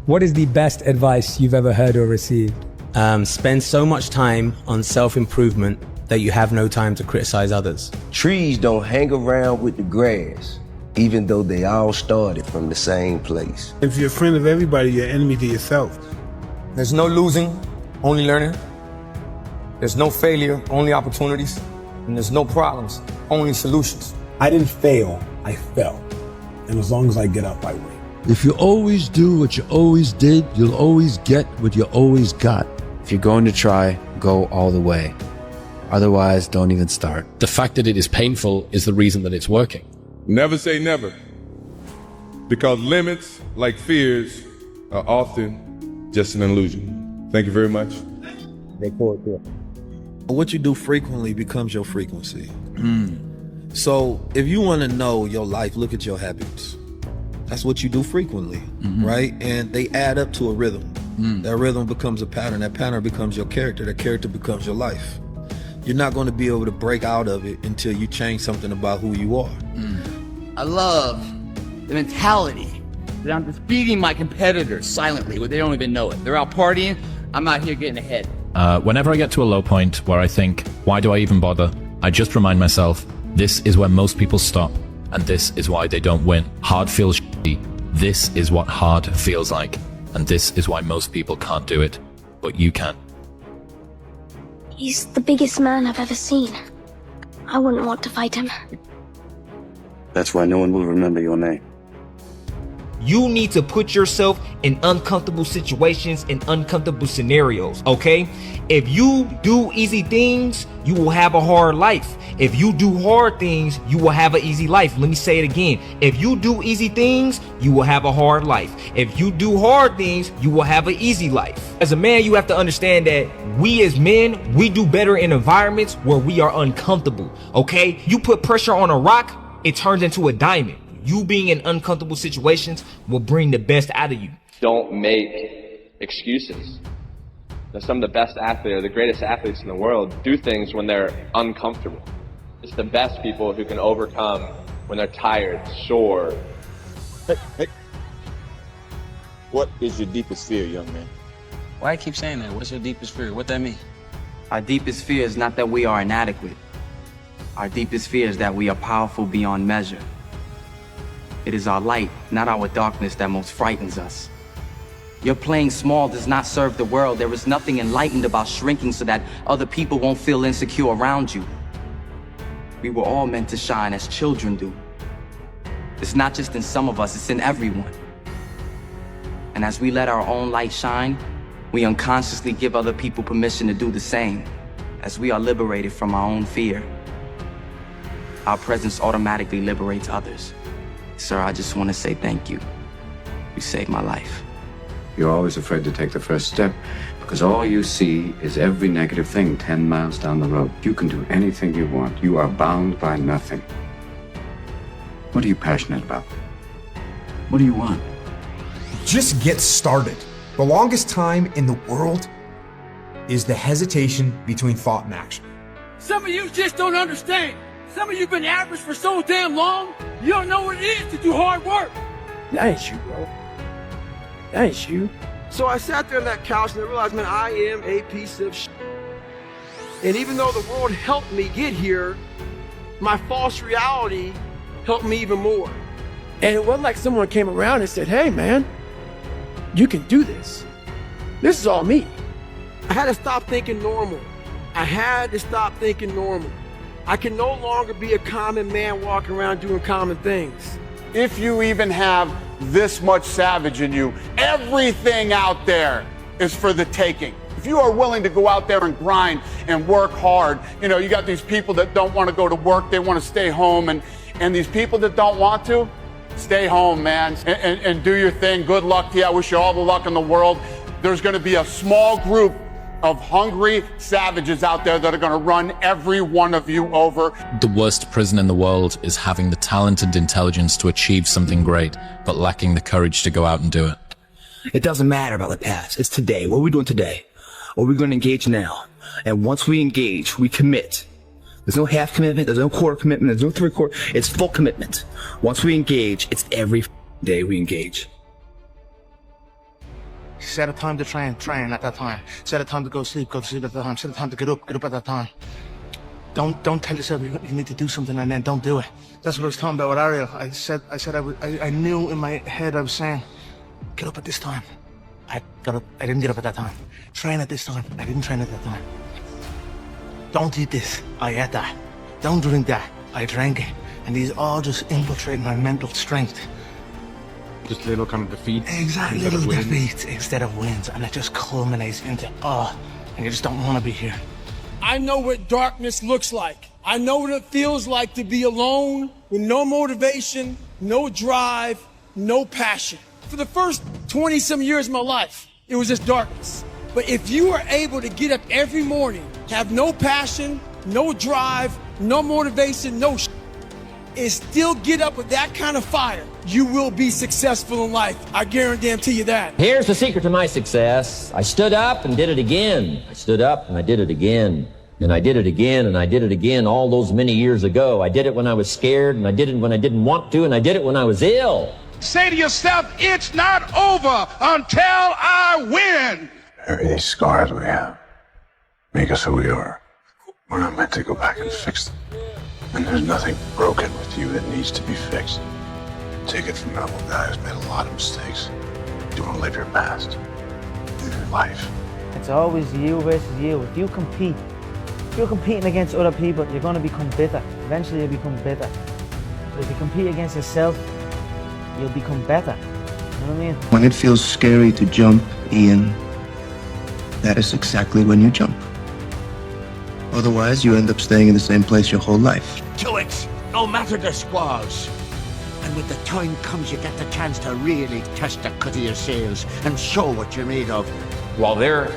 What is the best advice you've ever heard or received? Spend so much time on self-improvement that you have no time to criticize others. Trees don't hang around with the grass, even though they all started from the same place. If you're a friend of everybody, you're an enemy to yourself. There's no losing, only learning. There's no failure, only opportunities. And there's no problems, only solutions. I didn't fail, I fell. And as long as I get up, I win. If you always do what you always did, you'll always get what you always got. If you're going to try, go all the way. Otherwise, don't even start. The fact that it is painful is the reason that it's working. Never say never, because limits, like fears, are often just an illusion. Thank you very much. What you do frequently becomes your frequency. So if you want to know your life, look at your habits. That's what you do frequently, right? And they add up to a rhythm. That rhythm becomes a pattern. That pattern becomes your character. That character becomes your life. You're not going to be able to break out of it until you change something about who you are. I love the mentality that I'm just beating my competitors silently where they don't even know it. They're out partying, I'm out here getting ahead. Whenever I get to a low point where I think, why do I even bother? I just remind myself, this is where most people stop, and this is why they don't win. Hard feels shitty. This is what hard feels like, and this is why most people can't do it, but you can. He's the biggest man I've ever seen. I wouldn't want to fight him. That's why no one will remember your name. You need to put yourself in uncomfortable situations and uncomfortable scenarios, okay? If you do easy things, you will have a hard life. If you do hard things, you will have an easy life. Let me say it again. If you do easy things, you will have a hard life. If you do hard things, you will have an easy life. As a man, you have to understand that we as men, we do better in environments where we are uncomfortable, okay? You put pressure on a rock, it turns into a diamond. You being in uncomfortable situations will bring the best out of you. Don't make excuses. Some of the best athletes, or the greatest athletes in the world, do things when they're uncomfortable. It's the best people who can overcome when they're tired, sore. Hey. What is your deepest fear, young man? Why I keep saying that? What's your deepest fear? What that mean? Our deepest fear is not that we are inadequate. Our deepest fear is that we are powerful beyond measure. It is our light, not our darkness, that most frightens us. Your playing small does not serve the world. There is nothing enlightened about shrinking so that other people won't feel insecure around you. We were all meant to shine as children do. It's not just in some of us, it's in everyone. And as we let our own light shine, we unconsciously give other people permission to do the same. As we are liberated from our own fear, our presence automatically liberates others. Sir, I just want to say thank you. You saved my life. You're always afraid to take the first step because all you see is every negative thing 10 miles down the road. You can do anything you want. You are bound by nothing. What are you passionate about? What do you want? Just get started. The longest time in the world is the hesitation between thought and action. Some of you just don't understand. Some of you have been average for so damn long, you don't know what it is to do hard work. That ain't you, bro. That ain't you. So I sat there on that couch and I realized, man, I am a piece of shit. And even though the world helped me get here, my false reality helped me even more. And it wasn't like someone came around and said, hey, man, you can do this. This is all me. I had to stop thinking normal. I had to stop thinking normal. I can no longer be a common man walking around doing common things. If you even have this much savage in you, everything out there is for the taking. If you are willing to go out there and grind and work hard, you know, you got these people that don't want to go to work, they want to stay home, and these people that don't want to, stay home, man, and do your thing. Good luck to you. I wish you all the luck in the world. There's going to be a small group of hungry savages out there that are going to run every one of you over. The worst prison in the world is having the talent and intelligence to achieve something great, but lacking the courage to go out and do it. It doesn't matter about the past. It's today. What are we doing today? Or are we going to engage now? And once we engage, we commit. There's no half commitment. There's no quarter commitment. There's no three-quarter. It's full commitment. Once we engage, it's every day we engage. Set a time to train at that time. Set a time to go to sleep at that time. Set a time to get up at that time. Don't tell yourself you need to do something and then don't do it. That's what I was talking about with Ariel. I knew in my head I was saying, get up at this time. I didn't get up at that time. Train at this time. I didn't train at that time. Don't eat this. I ate that. Don't drink that. I drank it. And these all just infiltrate my mental strength. Just little kind of defeats. Exactly, little defeats instead of wins. And it just culminates into, and you just don't want to be here. I know what darkness looks like. I know what it feels like to be alone with no motivation, no drive, no passion. For the first 20-some years of my life, it was just darkness. But if you are able to get up every morning, have no passion, no drive, no motivation, no and still get up with that kind of fire, you will be successful in life. I guarantee you that. Here's the secret to my success. I stood up and did it again. I stood up and I did it again. And I did it again and I did it again all those many years ago. I did it when I was scared and I did it when I didn't want to and I did it when I was ill. Say to yourself, it's not over until I win. These scars we have make us who we are. We're not meant to go back and fix them. And there's nothing broken with you that needs to be fixed. Take it from an old guy who's made a lot of mistakes. You want to live your past. Live your life. It's always you versus you. If you're competing against other people, you're going to become bitter. Eventually you'll become bitter. But if you compete against yourself, you'll become better. You know what I mean? When it feels scary to jump, Ian, that is exactly when you jump. Otherwise, you end up staying in the same place your whole life. Do it, no matter the squalls. And when the time comes, you get the chance to really test the cut of your sails and show what you're made of. While they're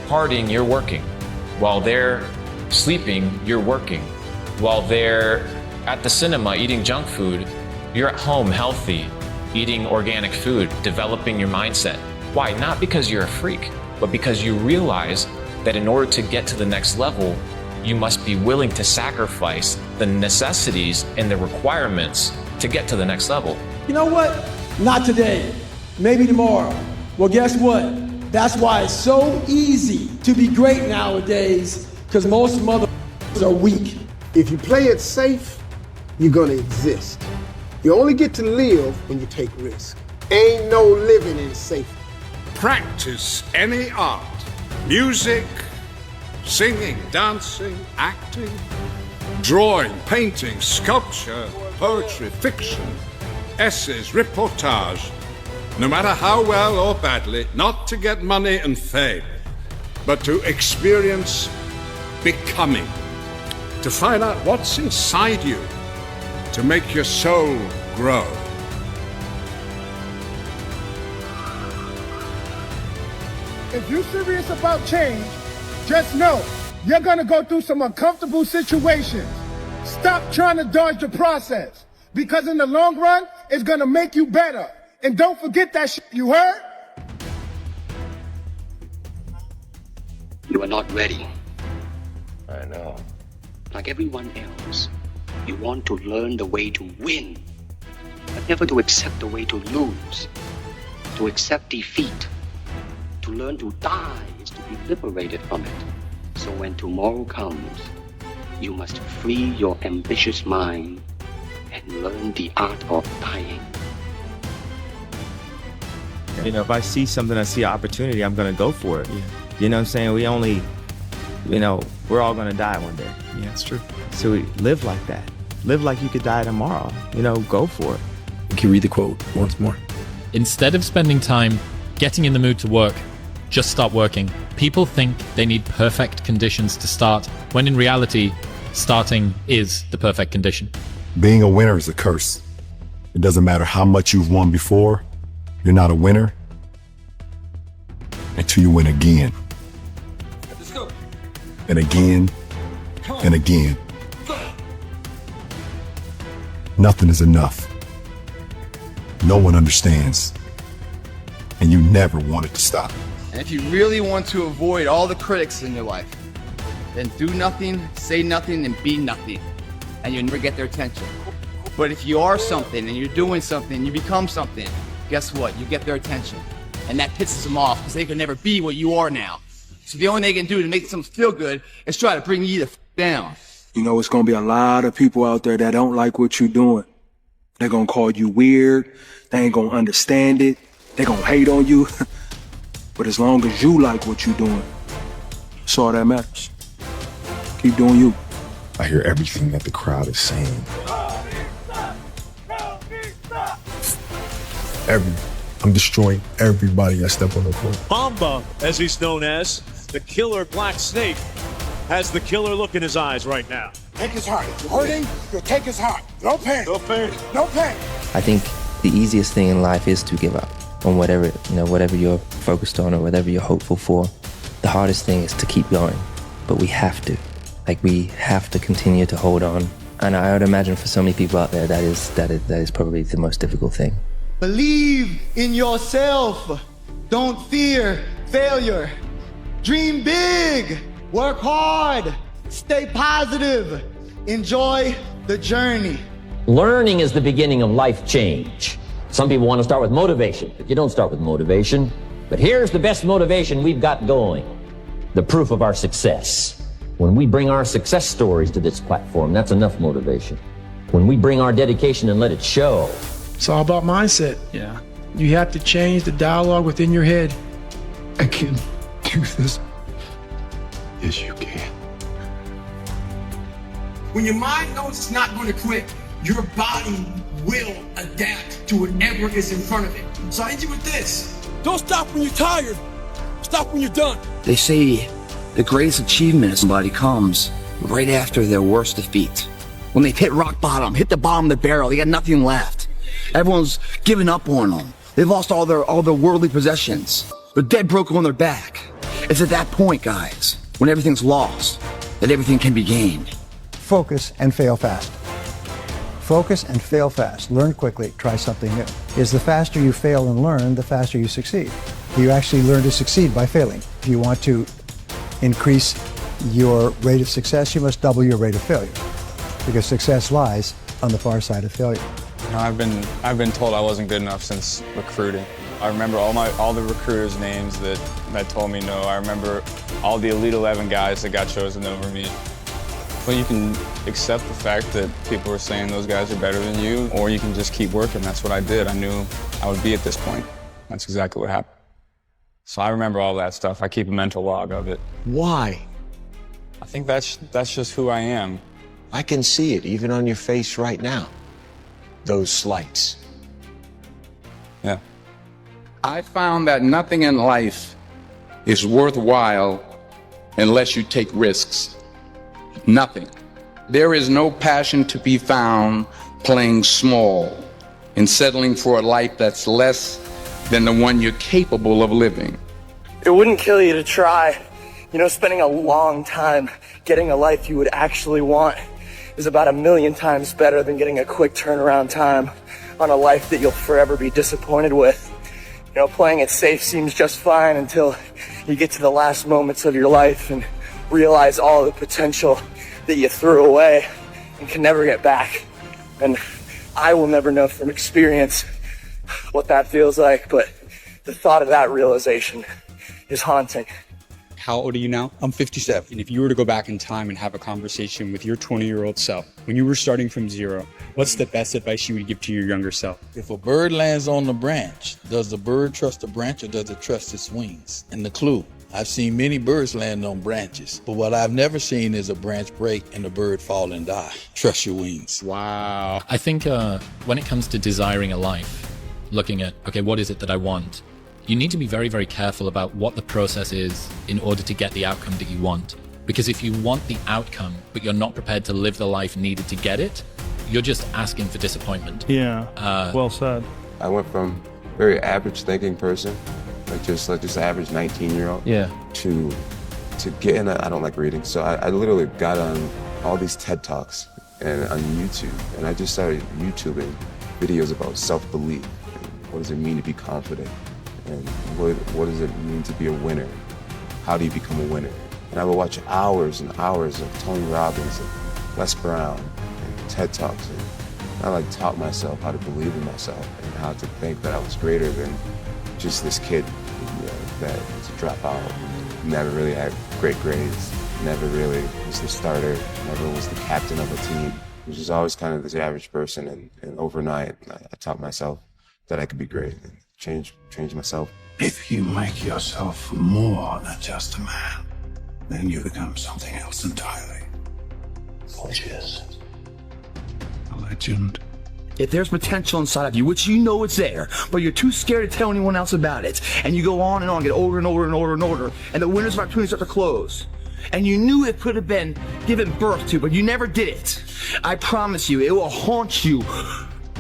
partying, you're working. While they're sleeping, you're working. While they're at the cinema eating junk food, you're at home healthy, eating organic food, developing your mindset. Why? Not because you're a freak, but because you realize that in order to get to the next level, you must be willing to sacrifice the necessities and the requirements to get to the next level. You know what? Not today. Maybe tomorrow. Well, guess what? That's why it's so easy to be great nowadays, because most motherfuckers are weak. If you play it safe, you're gonna exist. You only get to live when you take risks. Ain't no living in safety. Practice any art. Music, singing, dancing, acting, drawing, painting, sculpture, poetry, fiction, essays, reportage. No matter how well or badly, not to get money and fame, but to experience becoming, to find out what's inside you, to make your soul grow. If you're serious about change, just know you're gonna go through some uncomfortable situations. Stop trying to dodge the process, because in the long run, it's gonna make you better. And don't forget that shit, you heard? You are not ready. I know. Like everyone else, you want to learn the way to win, but never to accept the way to lose, to accept defeat. To learn to die is to be liberated from it. So when tomorrow comes, you must free your ambitious mind and learn the art of dying. You know, if I see something, I see an opportunity, I'm going to go for it. Yeah. You know what I'm saying? We only, you know, we're all going to die one day. Yeah, it's true. So we live like that. Live like you could die tomorrow. You know, go for it. Can you read the quote once more? Instead of spending time getting in the mood to work, just start working. People think they need perfect conditions to start, when in reality, starting is the perfect condition. Being a winner is a curse. It doesn't matter how much you've won before, you're not a winner until you win again. Let's go. And again, and again. Nothing is enough. No one understands. And you never want it to stop. And if you really want to avoid all the critics in your life, then do nothing, say nothing, and be nothing. And you'll never get their attention. But if you are something and you're doing something, you become something, guess what? You get their attention. and that pisses them off because they can never be what you are now. So the only thing they can do to make them feel good is try to bring you the down. You know, it's gonna be a lot of people out there that don't like what you're doing. They're gonna call you weird. They ain't gonna understand it. They're gonna hate on you. But as long as you like what you're doing, that's all that matters. Keep doing you. I hear everything that the crowd is saying. I'm destroying everybody I step on the court. Mamba, as he's known as, the killer black snake, has the killer look in his eyes right now. Take his heart. If you're hurting, you'll take his heart. No pain. No pain. No pain. I think the easiest thing in life is to give up on whatever you're focused on or whatever you're hopeful for. The hardest thing is to keep going, but we have to. We have to continue to hold on. And I would imagine for so many people out there, that is probably the most difficult thing. Believe in yourself. Don't fear failure. Dream big. Work hard. Stay positive. Enjoy the journey. Learning is the beginning of life change. Some people want to start with motivation, but you don't start with motivation. But here's the best motivation we've got going. The proof of our success. When we bring our success stories to this platform, that's enough motivation. When we bring our dedication and let it show. It's all about mindset. Yeah. You have to change the dialogue within your head. I can do this. Yes, you can. When your mind knows it's not going to quit, your body will adapt to whatever is in front of it. So I end you with this. Don't stop when you're tired. Stop when you're done. They say the greatest achievement of somebody comes right after their worst defeat. When they've hit rock bottom, hit the bottom of the barrel, they got nothing left. Everyone's given up on them. They've lost all their worldly possessions. They're dead broke on their back. It's at that point, guys, when everything's lost, that everything can be gained. Focus and fail fast. Focus and fail fast. Learn quickly. Try something new. Is the faster you fail and learn, the faster you succeed. You actually learn to succeed by failing. If you want to increase your rate of success, you must double your rate of failure, because success lies on the far side of failure. You know, I've been told I wasn't good enough since recruiting. I remember all the recruiters' names that told me no. I remember all the Elite 11 guys that got chosen over me. Well, you can accept the fact that people are saying those guys are better than you, or you can just keep working. That's what I did. I knew I would be at this point. That's exactly what happened. So I remember all that stuff. I keep a mental log of it. Why? I think that's just who I am. I can see it even on your face right now. Those slights. Yeah. I found that nothing in life is worthwhile unless you take risks. Nothing. There is no passion to be found playing small and settling for a life that's less than the one you're capable of living. It wouldn't kill you to try. You know, spending a long time getting a life you would actually want is about 1,000,000 times better than getting a quick turnaround time on a life that you'll forever be disappointed with. You know, playing it safe seems just fine until you get to the last moments of your life and realize all the potential that you threw away and can never get back. And I will never know from experience what that feels like, but the thought of that realization is haunting. How old are you now? I'm 57. And if you were to go back in time and have a conversation with your 20-year-old self, when you were starting from zero, what's the best advice you would give to your younger self? If a bird lands on the branch, does the bird trust the branch or does it trust its wings? And the clue, I've seen many birds land on branches, but what I've never seen is a branch break and the bird fall and die. Trust your wings. Wow. I think when it comes to desiring a life, looking at, okay, what is it that I want? You need to be very, very careful about what the process is in order to get the outcome that you want. Because if you want the outcome, but you're not prepared to live the life needed to get it, you're just asking for disappointment. Yeah, well said. I went from very average thinking person, like just average 19-year-old, yeah, to get in I don't like reading, so I literally got on all these TED Talks and on YouTube, and I just started YouTubing videos about self-belief. What does it mean to be confident? And what does it mean to be a winner? How do you become a winner? And I would watch hours and hours of Tony Robbins and Les Brown and TED Talks, and I taught myself how to believe in myself and how to think that I was greater than just this kid that was a dropout, never really had great grades, never really was the starter, never was the captain of a team. I was just always kind of this average person, and overnight I taught myself that I could be great and change myself. If you make yourself more than just a man, then you become something else entirely. Which is a legend. If there's potential inside of you, which you know it's there, but you're too scared to tell anyone else about it, and you go on and on, get older and older and older and older, and the windows of opportunity start to close, and you knew it could have been given birth to, but you never did it, I promise you, it will haunt you.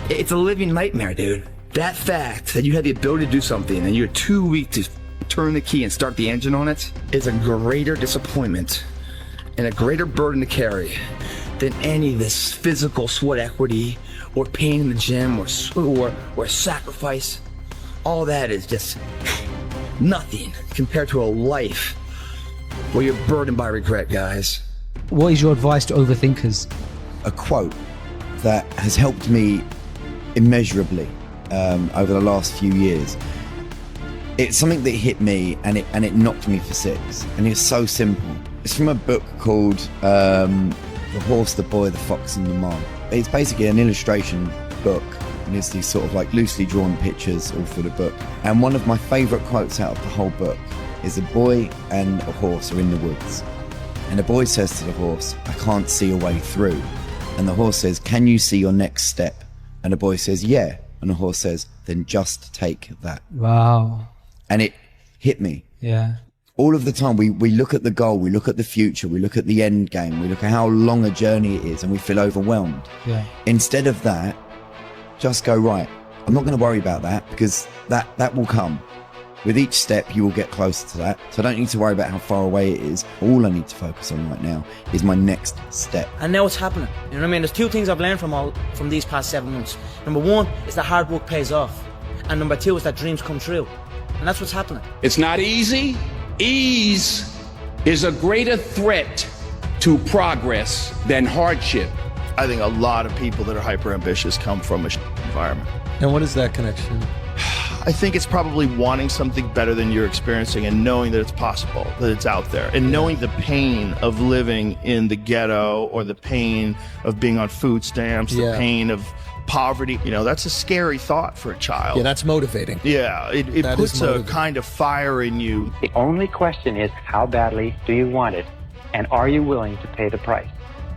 It's a living nightmare, dude. That fact that you had the ability to do something and you're too weak to turn the key and start the engine on it is a greater disappointment and a greater burden to carry than any of this physical sweat equity or pain in the gym or sacrifice. All that is just nothing compared to a life where you're burdened by regret, guys. What is your advice to overthinkers? A quote that has helped me immeasurably over the last few years. It's something that hit me and it knocked me for six, and it's so simple. It's from a book called The Horse, the Boy, the Fox and the Mom. It's basically an illustration book, and it's these sort of like loosely drawn pictures all through the book. And one of my favorite quotes out of the whole book is a boy and a horse are in the woods, and the boy says to the horse, "I can't see a way through." And the horse says, "Can you see your next step?" And the boy says, "Yeah." And the horse says, "Then just take that." Wow. And it hit me. Yeah. All of the time, we look at the goal, we look at the future, we look at the end game, we look at how long a journey it is, and we feel overwhelmed. Yeah. Instead of that, just go, right, I'm not going to worry about that, because that will come. With each step, you will get closer to that. So I don't need to worry about how far away it is. All I need to focus on right now is my next step. And now it's happening. You know what I mean? There's two things I've learned from these past 7 months. Number one is that hard work pays off. And number two is that dreams come true. And that's what's happening. It's not easy. Ease is a greater threat to progress than hardship. I think a lot of people that are hyper ambitious come from a environment. And what is that connection? I think it's probably wanting something better than you're experiencing and knowing that it's possible, that it's out there, and knowing the pain of living in the ghetto or the pain of being on food stamps, the pain of poverty. You know, that's a scary thought for a child. Yeah, that's motivating. Yeah, it puts a kind of fire in you. The only question is, how badly do you want it? And are you willing to pay the price?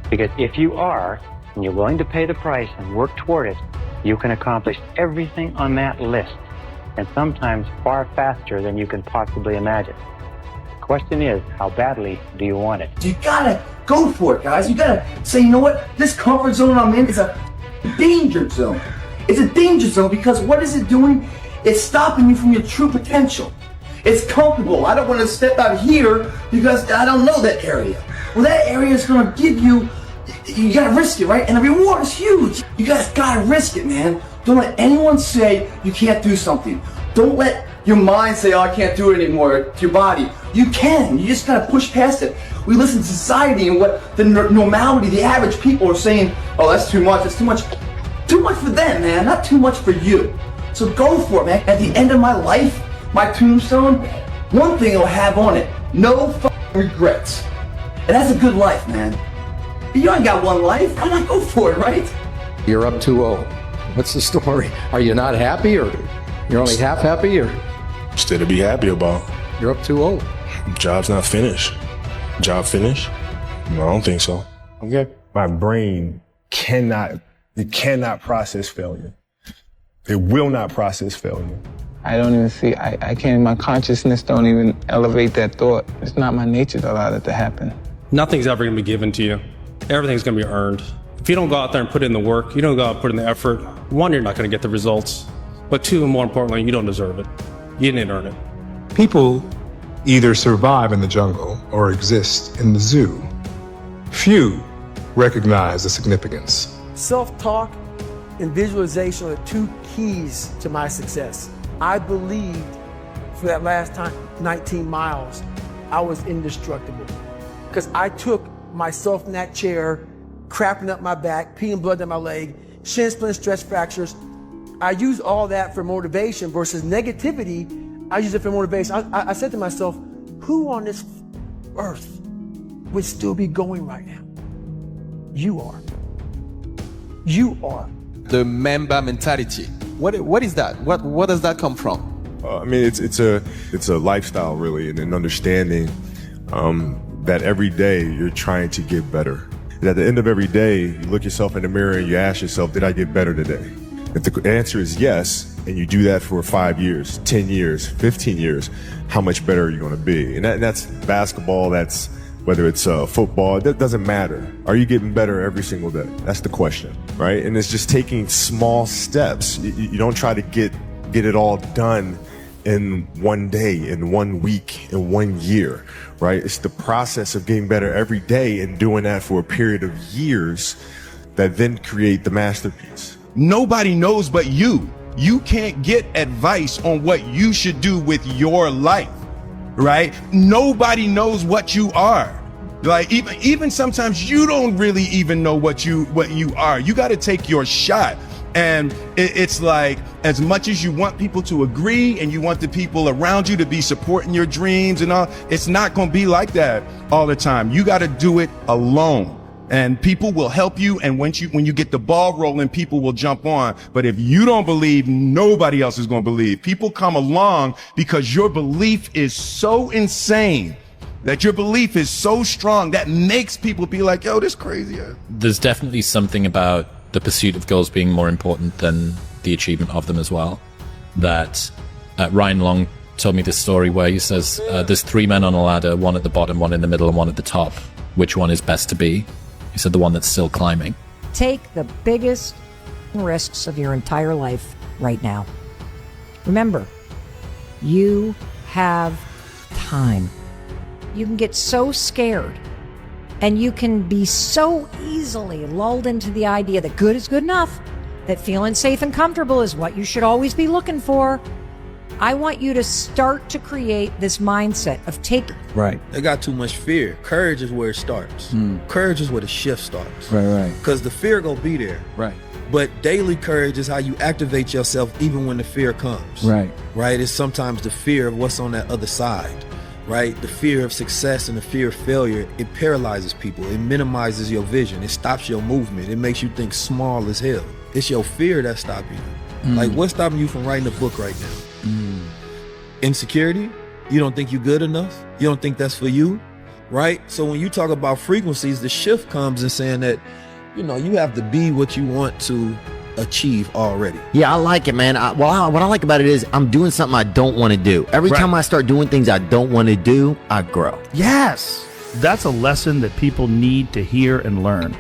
Because if you are, and you're willing to pay the price and work toward it, you can accomplish everything on that list, and sometimes far faster than you can possibly imagine. The question is, how badly do you want it? You gotta go for it, guys. You gotta say, you know what? This comfort zone I'm in is a danger zone. It's a danger zone because what is it doing? It's stopping you from your true potential. It's comfortable. I don't want to step out here because I don't know that area. Well, that area is gonna give you gotta risk it, right? And the reward is huge. You guys gotta risk it, man. Don't let anyone say you can't do something. Don't let your mind say, oh, I can't do it anymore, to your body. You can. You just gotta push past it. We listen to society and what the normality, the average people are saying, oh, that's too much, that's too much. Too much for them, man, not too much for you. So go for it, man. At the end of my life, my tombstone, one thing it'll have on it, no fucking regrets. And that's a good life, man. You ain't got one life, why not go for it, right? You're up 2-0. What's the story? Are you not happy, or you're only half happy, or? Still to be happy about. You're up 2-0. Job's not finished. Job finished? No, I don't think so. Okay. My brain cannot process failure. It will not process failure. I don't even see, I can't, my consciousness don't even elevate that thought. It's not my nature to allow that to happen. Nothing's ever gonna be given to you. Everything's gonna be earned. If you don't go out there and put in the work, you don't go out and put in the effort, one, you're not gonna get the results. But two, and more importantly, you don't deserve it. You didn't earn it. People either survive in the jungle or exist in the zoo. Few recognize the significance. Self-talk and visualization are the two keys to my success. I believed for that last time, 19 miles, I was indestructible. Because I took myself in that chair, crapping up my back, peeing blood down my leg, shin splint, stress fractures. I use all that for motivation versus negativity. I use it for motivation. I said to myself, who on this earth would still be going right now? You are. You are. The Mamba mentality. What is that? What does that come from? I mean, it's a lifestyle really, and an understanding that every day you're trying to get better. And at the end of every day, you look yourself in the mirror and you ask yourself, did I get better today? If the answer is yes, and you do that for 5 years, 10 years, 15 years, how much better are you going to be? And that's basketball, that's whether it's football, that doesn't matter. Are you getting better every single day? That's the question, right? And it's just taking small steps. You don't try to get it all done in one day, in 1 week, in 1 year, right? It's the process of getting better every day and doing that for a period of years that then create the masterpiece. Nobody knows but you. You can't get advice on what you should do with your life, right? Nobody knows what you are. Like even sometimes you don't really even know what you are. You got to take your shot. And it's like, as much as you want people to agree and you want the people around you to be supporting your dreams and all, it's not going to be like that all the time. You got to do it alone. And people will help you, and when you get the ball rolling, people will jump on. But if you don't believe, nobody else is going to believe. People come along because your belief is so insane, that your belief is so strong, that makes people be like, yo, this crazy. There's definitely something about the pursuit of goals being more important than the achievement of them as well. That Ryan Long told me this story where he says, there's 3 men on a ladder, one at the bottom, one in the middle, and one at the top. Which one is best to be? He said the one that's still climbing. Take the biggest risks of your entire life right now. Remember, you have time. You can get so scared, and you can be so easily lulled into the idea that good is good enough, that feeling safe and comfortable is what you should always be looking for. I want you to start to create this mindset of take. Right. They got too much fear. Courage is where it starts. Courage is where the shift starts. Right. Because the fear gonna be there. Right. But daily courage is how you activate yourself even when the fear comes. Right. Right. It's sometimes the fear of what's on that other side. Right. The fear of success and the fear of failure, it paralyzes people. It minimizes your vision. It stops your movement. It makes you think small as hell. It's your fear that's stopping you. Like, what's stopping you from writing a book right now? Insecurity? You don't think you're good enough? You don't think that's for you? Right? So when you talk about frequencies, the shift comes in saying that, you have to be what you want to achieve already. Yeah, I like it, man. What I like about it is I'm doing something I don't want to do. Every time I start doing things I don't want to do, I grow. Yes. That's a lesson that people need to hear and learn.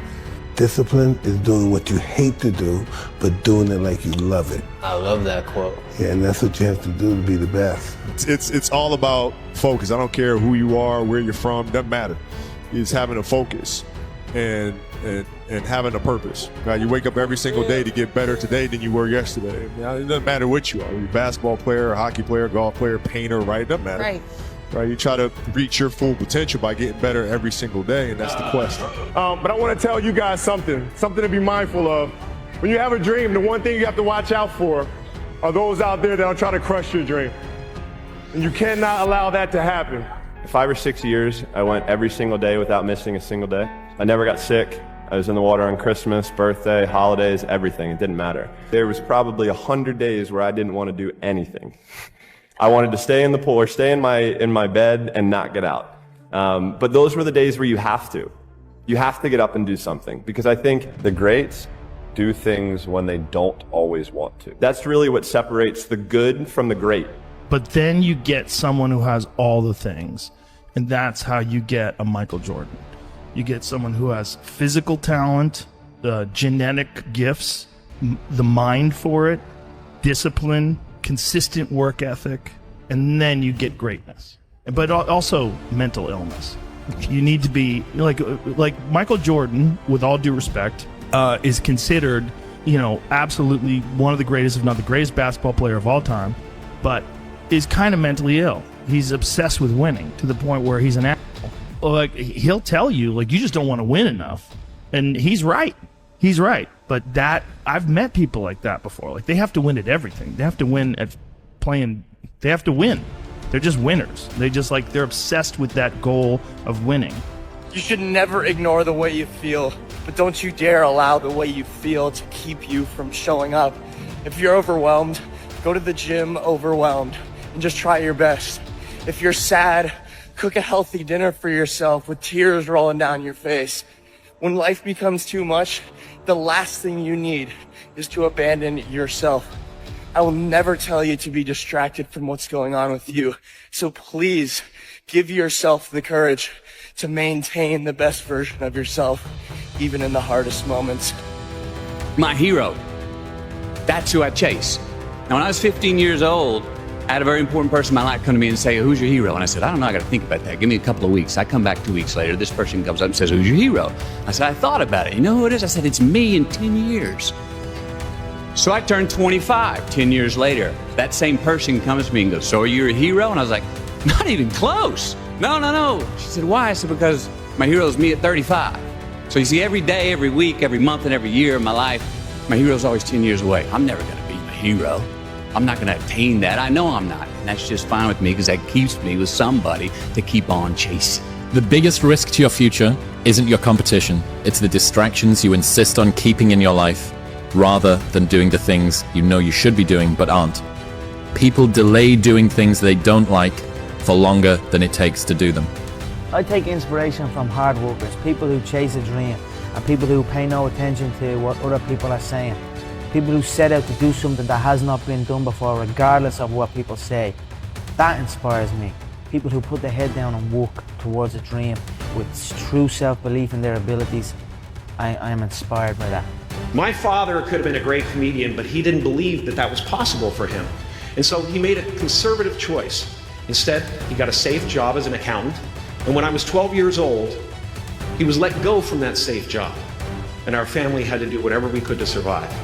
Discipline is doing what you hate to do, but doing it like you love it. I love that quote. Yeah, and that's what you have to do to be the best. It's all about focus. I don't care who you are, where you're from, doesn't matter. It's having a focus and having a purpose. Right? You wake up every single day to get better today than you were yesterday. It doesn't matter what you are. You're a basketball player, a hockey player, golf player, painter, right? It doesn't matter. Right, you try to reach your full potential by getting better every single day, and that's the quest. But I want to tell you guys something to be mindful of. When you have a dream, the one thing you have to watch out for are those out there that are trying to crush your dream. And you cannot allow that to happen. 5 or 6 years, I went every single day without missing a single day. I never got sick. I was in the water on Christmas, birthday, holidays, everything. It didn't matter. There was probably 100 days where I didn't want to do anything. I wanted to stay in the pool or stay in my bed and not get out. But those were the days where you have to get up and do something, because I think the greats do things when they don't always want to. That's really what separates the good from the great. But then you get someone who has all the things, and that's how you get a Michael Jordan. You get someone who has physical talent, genetic gifts, the mind for it, discipline, consistent work ethic, and then you get greatness. But also mental illness. You need to be like Michael Jordan, with all due respect, is considered, absolutely one of the greatest, if not the greatest basketball player of all time, but is kind of mentally ill. He's obsessed with winning to the point where he's an asshole. Like, he'll tell you, you just don't want to win enough. And he's right. But that, I've met people like that before. Like, they have to win at everything. They have to win at playing. They have to win. They're just winners. They're obsessed with that goal of winning. You should never ignore the way you feel, but don't you dare allow the way you feel to keep you from showing up. If you're overwhelmed, go to the gym overwhelmed and just try your best. If you're sad, cook a healthy dinner for yourself with tears rolling down your face. When life becomes too much, the last thing you need is to abandon yourself. I will never tell you to be distracted from what's going on with you. So please give yourself the courage to maintain the best version of yourself, even in the hardest moments. My hero. That's who I chase. Now, when I was 15 years old, I had a very important person in my life come to me and say, who's your hero? And I said, I don't know, I got to think about that. Give me a couple of weeks. I come back 2 weeks later. This person comes up and says, who's your hero? I said, I thought about it. You know who it is? I said, it's me in 10 years. So I turned 25 10 years later. That same person comes to me and goes, so are you a hero? And I was like, not even close. No. She said, why? I said, because my hero is me at 35. So you see, every day, every week, every month, and every year of my life, my hero is always 10 years away. I'm never going to be my hero. I'm not going to attain that. I know I'm not. And that's just fine with me because that keeps me with somebody to keep on chasing. The biggest risk to your future isn't your competition. It's the distractions you insist on keeping in your life, rather than doing the things you know you should be doing but aren't. People delay doing things they don't like for longer than it takes to do them. I take inspiration from hard workers, people who chase a dream, and people who pay no attention to what other people are saying. People who set out to do something that has not been done before, regardless of what people say. That inspires me. People who put their head down and walk towards a dream with true self-belief in their abilities. I am inspired by that. My father could have been a great comedian, but he didn't believe that that was possible for him. And so he made a conservative choice. Instead, he got a safe job as an accountant. And when I was 12 years old, he was let go from that safe job. And our family had to do whatever we could to survive.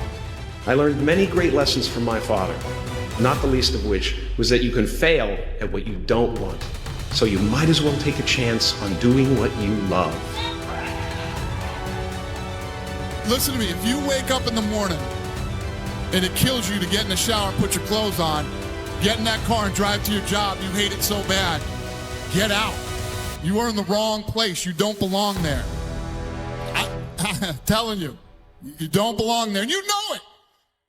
I learned many great lessons from my father, not the least of which was that you can fail at what you don't want. So you might as well take a chance on doing what you love. Listen to me, if you wake up in the morning and it kills you to get in the shower and put your clothes on, get in that car and drive to your job, you hate it so bad, get out. You are in the wrong place. You don't belong there. I'm telling you, you don't belong there. And you know it.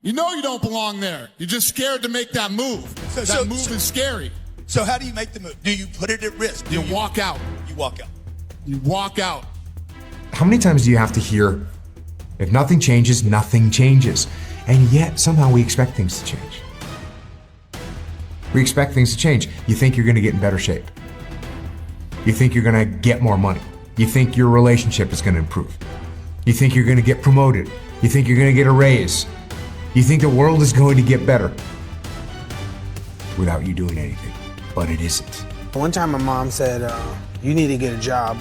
You know you don't belong there. You're just scared to make that move. That move is scary. So how do you make the move? Do you put it at risk? You walk out. You walk out. You walk out. How many times do you have to hear, if nothing changes, nothing changes? And yet, somehow we expect things to change. We expect things to change. You think you're going to get in better shape. You think you're going to get more money. You think your relationship is going to improve. You think you're going to get promoted. You think you're going to get a raise. You think the world is going to get better without you doing anything, but it isn't. One time my mom said, you need to get a job.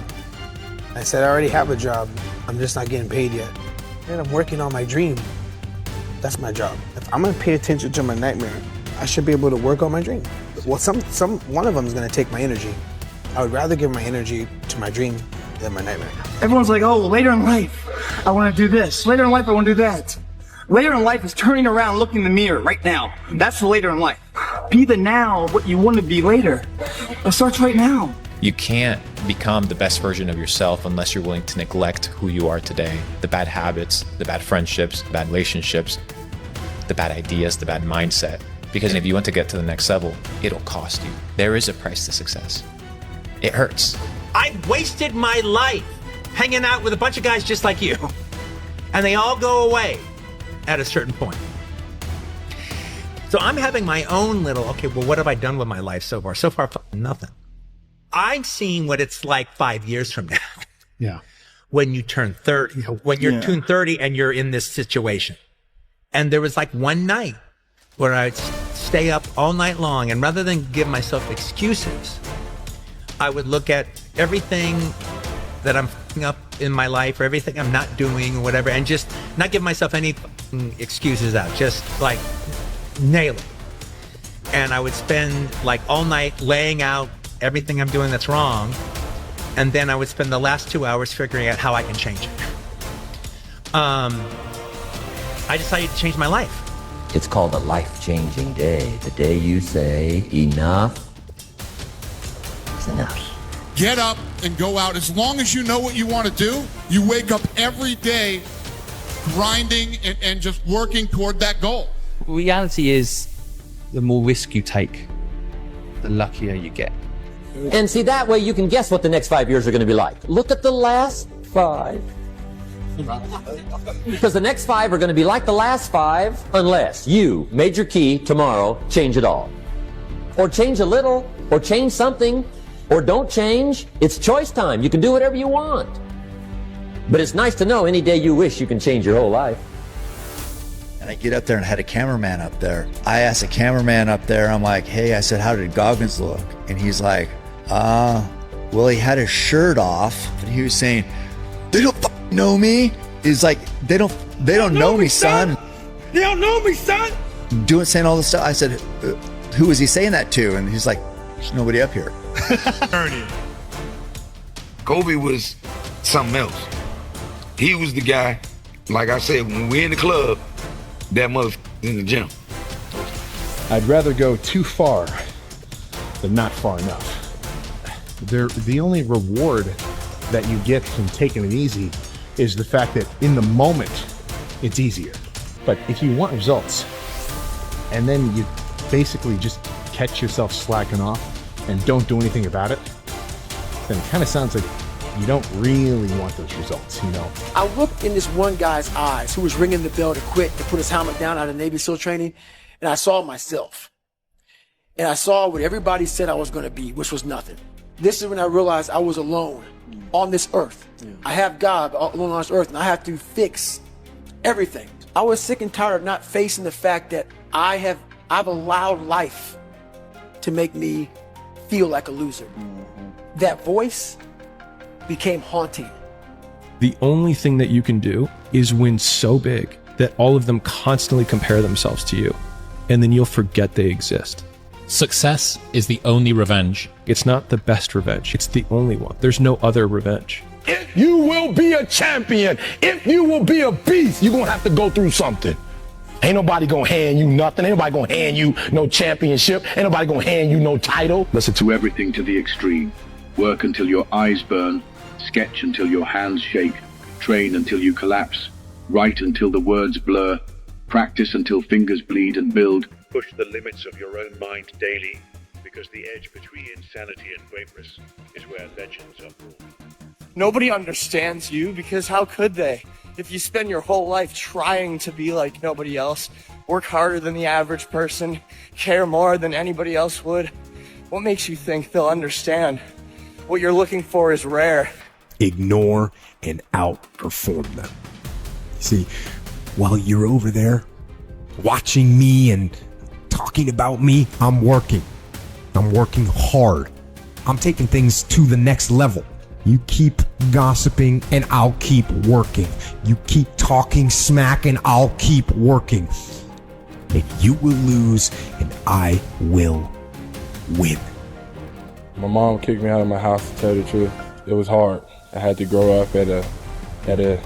I said, I already have a job. I'm just not getting paid yet. And I'm working on my dream. That's my job. If I'm gonna pay attention to my nightmare, I should be able to work on my dream. Well, one of them is gonna take my energy. I would rather give my energy to my dream than my nightmare. Everyone's like, oh, later in life, I wanna do this. Later in life, I wanna do that. Later in life is turning around, looking in the mirror right now. That's the later in life. Be the now what you want to be later. It starts right now. You can't become the best version of yourself unless you're willing to neglect who you are today. The bad habits, the bad friendships, the bad relationships, the bad ideas, the bad mindset. Because if you want to get to the next level, it'll cost you. There is a price to success. It hurts. I wasted my life hanging out with a bunch of guys just like you. And they all go away at a certain point. So I'm having my own little, okay, well, what have I done with my life so far? So far, nothing. I'm seeing what it's like 5 years from now. Yeah. When you turn 30, when you're turn 30 and you're in this situation. And there was like one night where I'd stay up all night long, and rather than give myself excuses, I would look at everything that I'm f***ing up in my life or everything I'm not doing or whatever, and just not give myself any excuses out, just like nail it. And I would spend like all night laying out everything I'm doing that's wrong, and then I would spend the last 2 hours figuring out how I can change it. I decided to change my life. It's called a life-changing day. The day you say, enough is enough. Get up and go out. As long as you know what you want to do, you wake up every day grinding and just working toward that goal. Reality is, the more risk you take, the luckier you get. And see, that way you can guess what the next 5 years are going to be like. Look at the last 5. Because the next 5 are going to be like the last 5 unless you, major key, tomorrow, change it all. Or change a little, or change something, or don't change. It's choice time. You can do whatever you want. But it's nice to know any day you wish you can change your whole life. And I get up there and had a cameraman up there. I asked a cameraman up there, I'm like, hey, I said, how did Goggins look? And he's like, well, he had his shirt off, and he was saying, they don't know me. He's like, they don't know me, son. They don't know me, son. Saying all this stuff. I said, who was he saying that to? And he's like, there's nobody up here. Kobe was something else. He was the guy, like I said, when we're in the club, that motherfucker's in the gym. I'd rather go too far than not far enough. The only reward that you get from taking it easy is the fact that in the moment, it's easier. But if you want results, and then you basically just catch yourself slacking off and don't do anything about it, then it kind of sounds like you don't really want those results, you know? I looked in this one guy's eyes who was ringing the bell to quit, to put his helmet down out of Navy SEAL training, and I saw myself. And I saw what everybody said I was going to be, which was nothing. This is when I realized I was alone on this earth. I have God alone on this earth, and I have to fix everything. I was sick and tired of not facing the fact that I've allowed life to make me feel like a loser. That voice became haunting. The only thing that you can do is win so big that all of them constantly compare themselves to you, and then you'll forget they exist. Success is the only revenge. It's not the best revenge. It's the only one. There's no other revenge. If you will be a champion, if you will be a beast, you're going to have to go through something. Ain't nobody going to hand you nothing. Ain't nobody going to hand you no championship. Ain't nobody going to hand you no title. Listen to everything to the extreme. Work until your eyes burn. Sketch until your hands shake. Train until you collapse. Write until the words blur. Practice until fingers bleed and build. Push the limits of your own mind daily, because the edge between insanity and greatness is where legends are born. Nobody understands you, because how could they? If you spend your whole life trying to be like nobody else, work harder than the average person, care more than anybody else would, what makes you think they'll understand? What you're looking for is rare. Ignore and outperform them. See, while you're over there watching me and talking about me, I'm working hard. I'm taking things to the next level. You keep gossiping and I'll keep working. You keep talking smack and I'll keep working. And you will lose and I will win. My mom kicked me out of my house, to tell the truth. It was hard. I had to grow up at a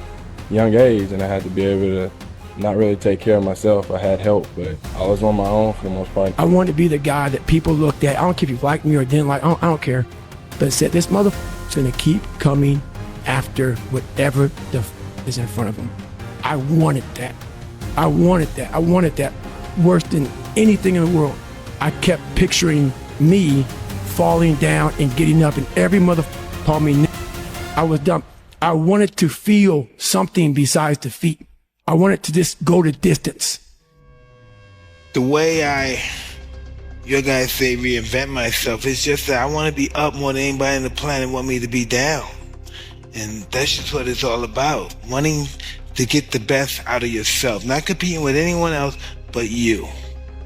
young age, and I had to be able to not really take care of myself. I had help, but I was on my own for the most part. I wanted to be the guy that people looked at. I don't care if you liked me or didn't like. I don't care. But said this motherfucker's gonna keep coming after whatever the is in front of him. I wanted that. I wanted that worse than anything in the world. I kept picturing me falling down and getting up, and every motherfucker called me. I was dumb. I wanted to feel something besides defeat. I wanted to just go the distance. The way your guys say reinvent myself, it's just that I want to be up more than anybody on the planet want me to be down. And that's just what it's all about. Wanting to get the best out of yourself. Not competing with anyone else but you.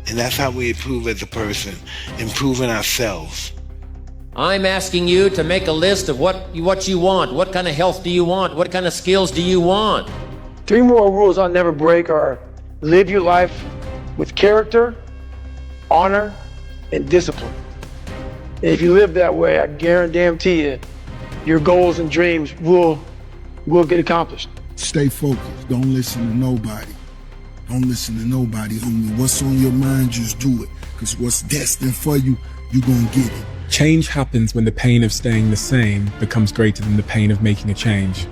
And that's how we improve as a person. Improving ourselves. I'm asking you to make a list of what you want. What kind of health do you want? What kind of skills do you want? 3 more rules I'll never break are live your life with character, honor, and discipline. And if you live that way, I guarantee you, your goals and dreams will get accomplished. Stay focused. Don't listen to nobody. Don't listen to nobody, homie. What's on your mind, just do it. Because what's destined for you, you're going to get it. Change happens when the pain of staying the same becomes greater than the pain of making a change.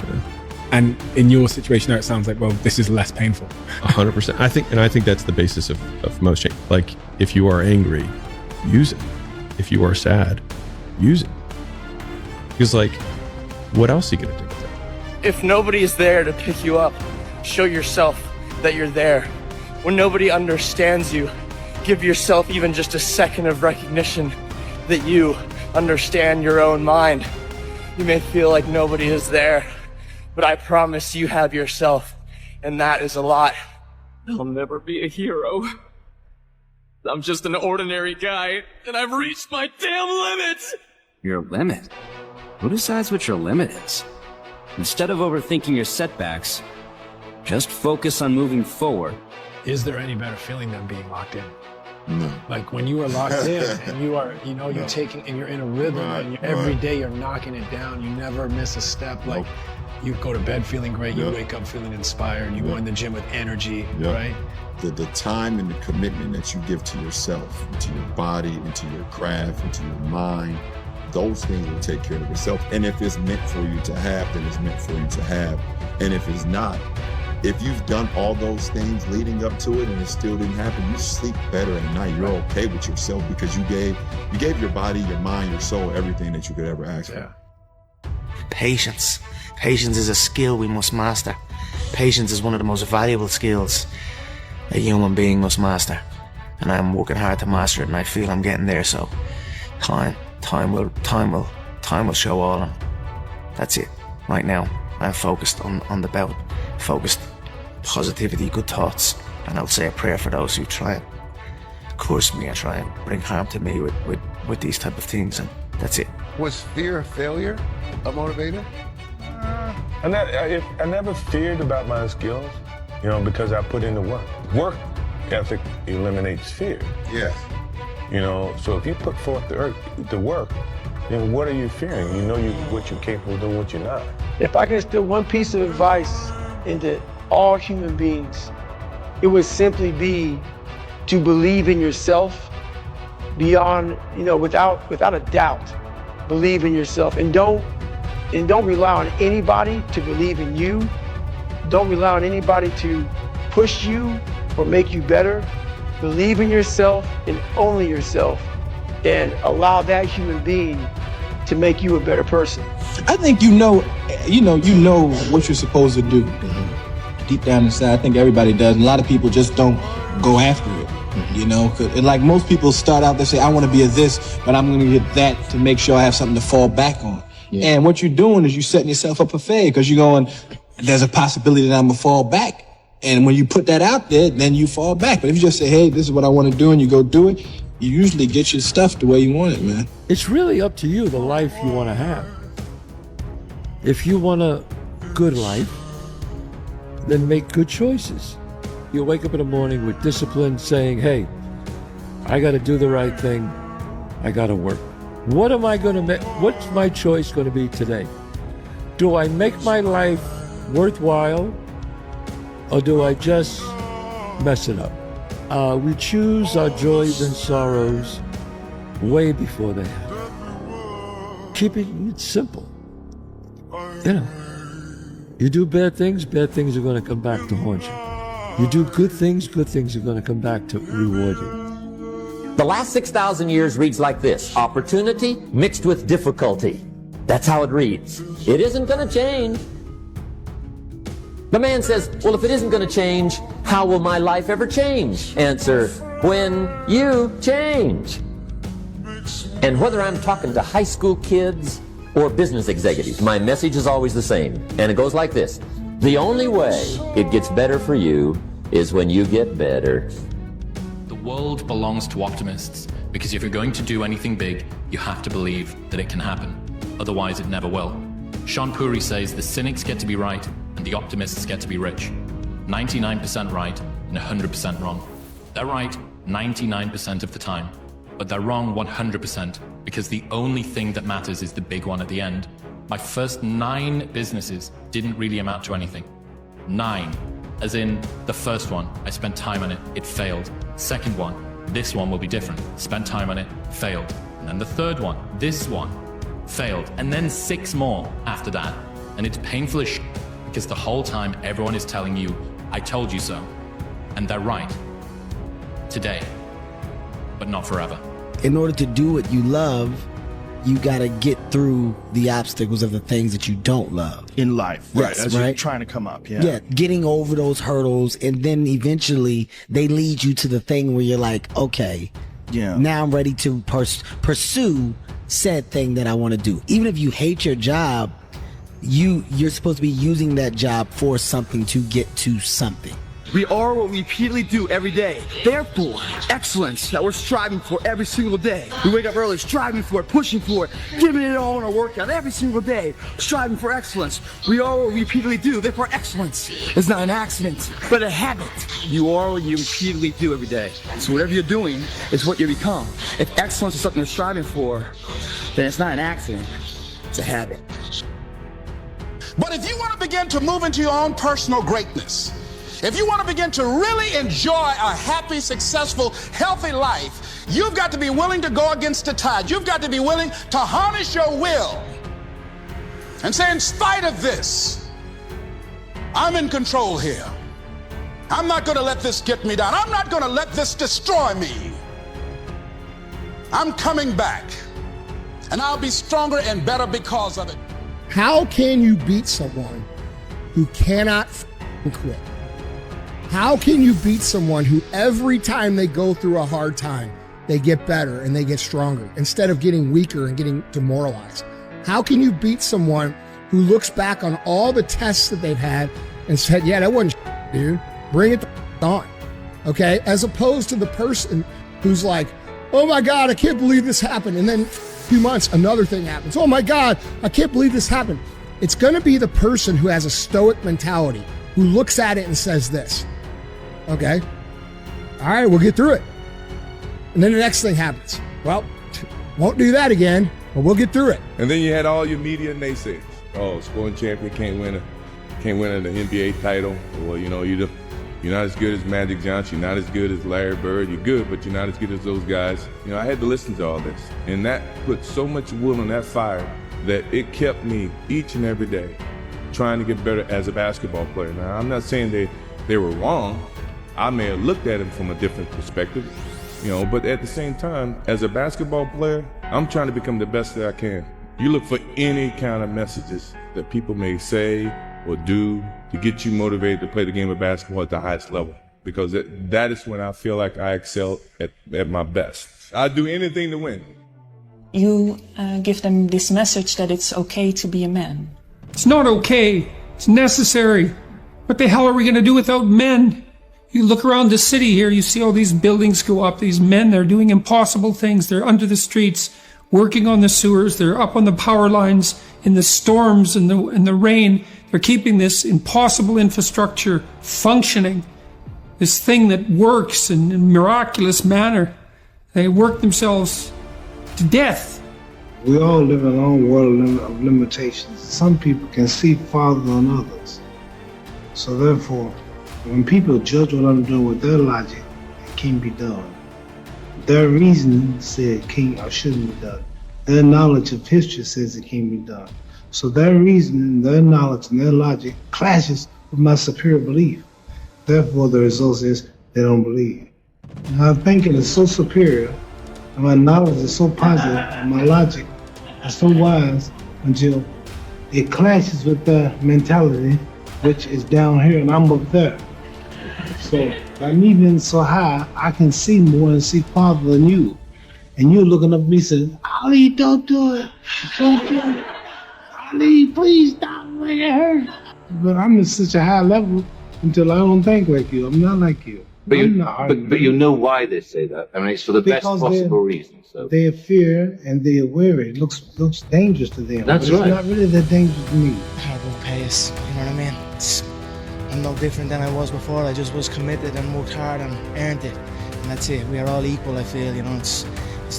And in your situation now, it sounds like, well, this is less painful. 100%. I think that's the basis of most change. Like, if you are angry, use it. If you are sad, use it. Because, like, what else are you going to do with it? If nobody is there to pick you up, show yourself that you're there. When nobody understands you, give yourself even just a second of recognition that you understand your own mind. You may feel like nobody is there, but I promise you have yourself, and that is a lot. I'll never be a hero. I'm just an ordinary guy, and I've reached my damn limits! Your limit? Who decides what your limit is? Instead of overthinking your setbacks, just focus on moving forward. Is there any better feeling than being locked in? No. Like when you are locked in and you are, you're taking, and you're in a rhythm, and every day you're knocking it down. You never miss a step. Like you go to bed feeling great, you wake up feeling inspired, you go in the gym with energy, right? The time and the commitment that you give to yourself, to your body, into your craft, into your mind, those things will take care of itself. And if it's meant for you to have, then it's meant for you to have. And if it's not, if you've done all those things leading up to it and it still didn't happen, you sleep better at night. You're okay with yourself because you gave your body, your mind, your soul, everything that you could ever ask for. Patience. Patience is a skill we must master. Patience is one of the most valuable skills a human being must master. And I'm working hard to master it, and I feel I'm getting there, so time will show all. And that's it. Right now, I'm focused on the bout. Focused, positivity, good thoughts, and I'll say a prayer for those who try and curse me and try and bring harm to me with these type of things, and that's it. Was fear of failure a motivator? I never feared about my skills, because I put in the work. Work ethic eliminates fear. Yes. So if you put forth the work, then what are you fearing? You know what you're capable of doing, what you're not. If I can instill one piece of advice into all human beings, it would simply be to believe in yourself beyond, without a doubt. Believe in yourself, and don't rely on anybody to believe in you. Don't rely on anybody to push you or make you better. Believe in yourself and only yourself, and allow that human being to make you a better person. I think you know what you're supposed to do. Deep down inside, I think everybody does. And a lot of people just don't go after it. And like most people start out, they say, I want to be a this, but I'm going to get that to make sure I have something to fall back on. Yeah. And what you're doing is you're setting yourself up for failure, because you're going, there's a possibility that I'm going to fall back. And when you put that out there, then you fall back. But if you just say, hey, this is what I want to do, and you go do it, you usually get your stuff the way you want it, man. It's really up to you, the life you want to have. If you want a good life, then make good choices. You wake up in the morning with discipline, saying, hey, I got to do the right thing. I got to work. What am I going to make? What's my choice going to be today? Do I make my life worthwhile, or do I just mess it up? We choose our joys and sorrows way before they happen. Keeping it simple. You do bad things are going to come back to haunt you. You do good things are going to come back to reward you. The last 6,000 years reads like this: opportunity mixed with difficulty. That's how it reads. It isn't going to change. The man says, well, if it isn't going to change, how will my life ever change? Answer, when you change. And whether I'm talking to high school kids or business executives, my message is always the same. And it goes like this: the only way it gets better for you is when you get better. The world belongs to optimists, because if you're going to do anything big, you have to believe that it can happen. Otherwise, it never will. Sean Puri says the cynics get to be right and the optimists get to be rich. 99% right and 100% wrong. They're right 99% of the time, but they're wrong 100%, because the only thing that matters is the big one at the end. My first 9 businesses didn't really amount to anything. 9. As in, the first one, I spent time on it, it failed. Second one, this one will be different. Spent time on it, failed. And then the third one, this one, failed. And then 6 more after that. And it's painful as shit because the whole time everyone is telling you, I told you so. And they're right. Today. But not forever. In order to do what you love, you gotta get through the obstacles of the things that you don't love. In life, right, Yes, as you're trying to come up, Yeah, getting over those hurdles, and then eventually they lead you to the thing where you're like, okay, now I'm ready to pursue said thing that I want to do. Even if you hate your job, you're supposed to be using that job for something to get to something. We are what we repeatedly do every day. Therefore, excellence that we're striving for every single day. We wake up early, striving for it, pushing for it, giving it all in our workout every single day, striving for excellence. We are what we repeatedly do. Therefore, excellence is not an accident, but a habit. You are what you repeatedly do every day. So whatever you're doing is what you become. If excellence is something you're striving for, then it's not an accident, it's a habit. But if you want to begin to move into your own personal greatness, if you want to begin to really enjoy a happy, successful, healthy life, you've got to be willing to go against the tide. You've got to be willing to harness your will and say, in spite of this, I'm in control here. I'm not going to let this get me down. I'm not going to let this destroy me. I'm coming back, and I'll be stronger and better because of it. How can you beat someone who cannot quit? How can you beat someone who every time they go through a hard time, they get better and they get stronger instead of getting weaker and getting demoralized? How can you beat someone who looks back on all the tests that they've had and said, yeah, that wasn't dude, bring it on, okay? As opposed to the person who's like, oh my God, I can't believe this happened. And then a few months, another thing happens. Oh my God, I can't believe this happened. It's gonna be the person who has a stoic mentality, who looks at it and says this, okay, all right, we'll get through it. And then the next thing happens. Well, won't do that again, but we'll get through it. And then you had all your media naysayers. Oh, scoring champion can't win an NBA title. Well, you know, you're not as good as Magic Johnson. You're not as good as Larry Bird. You're good, but you're not as good as those guys. You know, I had to listen to all this. And that put so much wood on that fire that it kept me each and every day trying to get better as a basketball player. Now, I'm not saying they were wrong. I may have looked at him from a different perspective, you know, but at the same time, as a basketball player, I'm trying to become the best that I can. You look for any kind of messages that people may say or do to get you motivated to play the game of basketball at the highest level, because that is when I feel like I excel at my best. I'd do anything to win. You give them this message that it's okay to be a man. It's not okay. It's necessary. What the hell are we going to do without men? You look around the city here, you see all these buildings go up. These men, they're doing impossible things. They're under the streets, working on the sewers. They're up on the power lines in the storms and the rain. They're keeping this impossible infrastructure functioning. This thing that works in a miraculous manner. They work themselves to death. We all live in our own world of limitations. Some people can see farther than others. So therefore, when people judge what I'm doing with their logic, it can't be done. Their reasoning said it can't or shouldn't be done. Their knowledge of history says it can't be done. So their reasoning, their knowledge, and their logic clashes with my superior belief. Therefore, the result is they don't believe. My thinking is so superior, and my knowledge is so positive, and my logic is so wise until it clashes with their mentality, which is down here and I'm up there. So by me being so high, I can see more and see farther than you. And you're looking up at me saying, Ali, don't do it. Don't do it. Ali, please stop, make it hurt. But I'm at such a high level until I don't think like you. I'm not like you. But you know why they say that. I mean, it's for the best possible reason. So they fear and they are wary. It looks dangerous to them. That's but right. It's not really that dangerous to me. Horrible pace, you know what I mean? I'm no different than I was before. I just was committed and worked hard and earned it. And that's it. We are all equal, I feel, you know. It's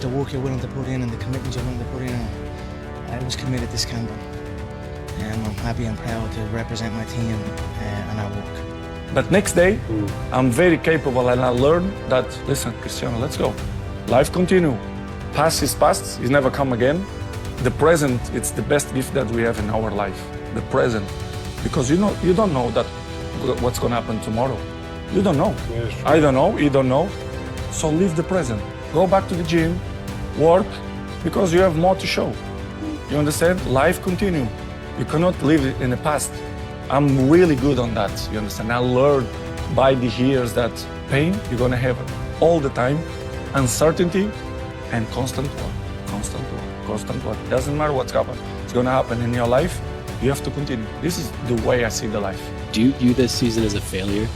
the work you're willing to put in and the commitment you're willing to put in. And I was committed this campaign. And I'm happy and proud to represent my team and our work. But next day, I'm very capable and I learned that, listen, Cristiano, let's go. Life continue. Past is past, it's never come again. The present, it's the best gift that we have in our life. The present. Because you don't know that what's gonna happen tomorrow. You don't know. I don't know, you don't know. So live the present. Go back to the gym, work, because you have more to show. You understand? Life continue. You cannot live in the past. I'm really good on that, you understand? I learned by the years that pain, you're gonna have it all the time, uncertainty, and constant work, constant work, constant work. Doesn't matter what's happening. It's gonna happen in your life. You have to continue. This is the way I see the life. Do you view this season as a failure?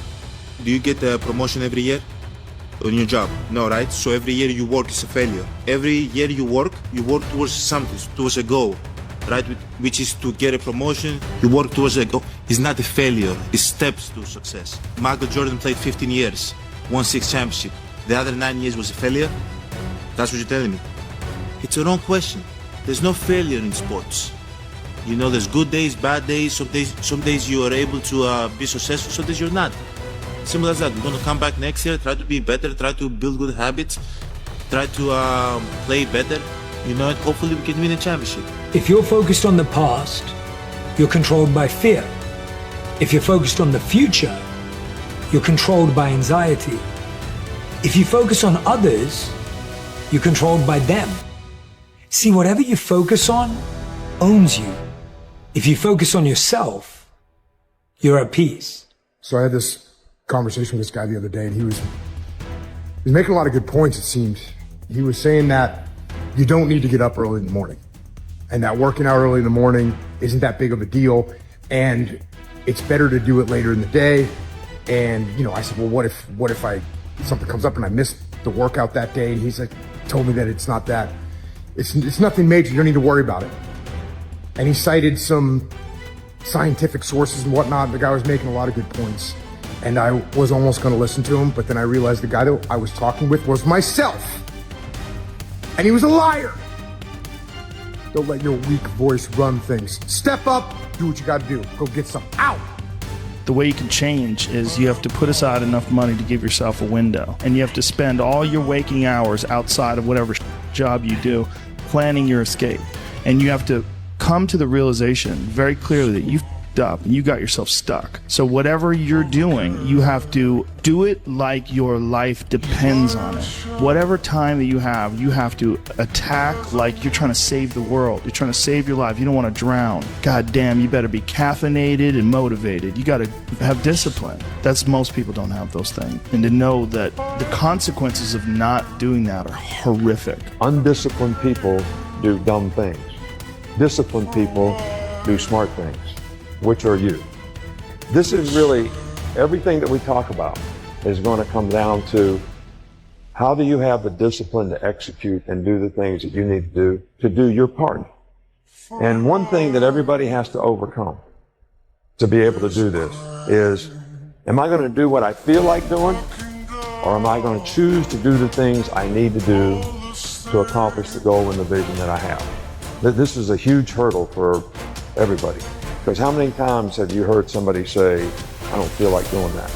Do you get a promotion every year on your job? No, right? So every year you work is a failure. Every year you work towards something, towards a goal, right? Which is to get a promotion. You work towards a goal. It's not a failure. It's steps to success. Michael Jordan played 15 years, won 6 championships. The other 9 years was a failure? That's what you're telling me. It's a wrong question. There's no failure in sports. You know, there's good days, bad days. Some days you are able to be successful, some days you're not. Simple as that. We're going to come back next year, try to be better, try to build good habits, try to play better, you know, and hopefully we can win a championship. If you're focused on the past, you're controlled by fear. If you're focused on the future, you're controlled by anxiety. If you focus on others, you're controlled by them. See, whatever you focus on owns you. If you focus on yourself, you're at peace. So I had this conversation with this guy the other day, and he was making a lot of good points, it seemed. He was saying that you don't need to get up early in the morning, and that working out early in the morning isn't that big of a deal, and it's better to do it later in the day. And, you know, I said, well, what if something comes up and I miss the workout that day? And he's like, told me that it's not that, it's nothing major, you don't need to worry about it. And he cited some scientific sources and whatnot. The guy was making a lot of good points. And I was almost going to listen to him, but then I realized the guy that I was talking with was myself. And he was a liar. Don't let your weak voice run things. Step up, do what you got to do. Go get some out. The way you can change is you have to put aside enough money to give yourself a window. And you have to spend all your waking hours outside of whatever job you do planning your escape. And you have to come to the realization very clearly that you've f***ed up and you got yourself stuck. So whatever you're doing, you have to do it like your life depends on it. Whatever time that you have to attack like you're trying to save the world. You're trying to save your life. You don't want to drown. God damn, you better be caffeinated and motivated. You got to have discipline. Most people don't have those things. And to know that the consequences of not doing that are horrific. Undisciplined people do dumb things. Disciplined people do smart things. Which are you? This is really, everything that we talk about is going to come down to how do you have the discipline to execute and do the things that you need to do your part. And one thing that everybody has to overcome to be able to do this is, am I going to do what I feel like doing, or am I going to choose to do the things I need to do to accomplish the goal and the vision that I have? This is a huge hurdle for everybody. Because how many times have you heard somebody say, I don't feel like doing that?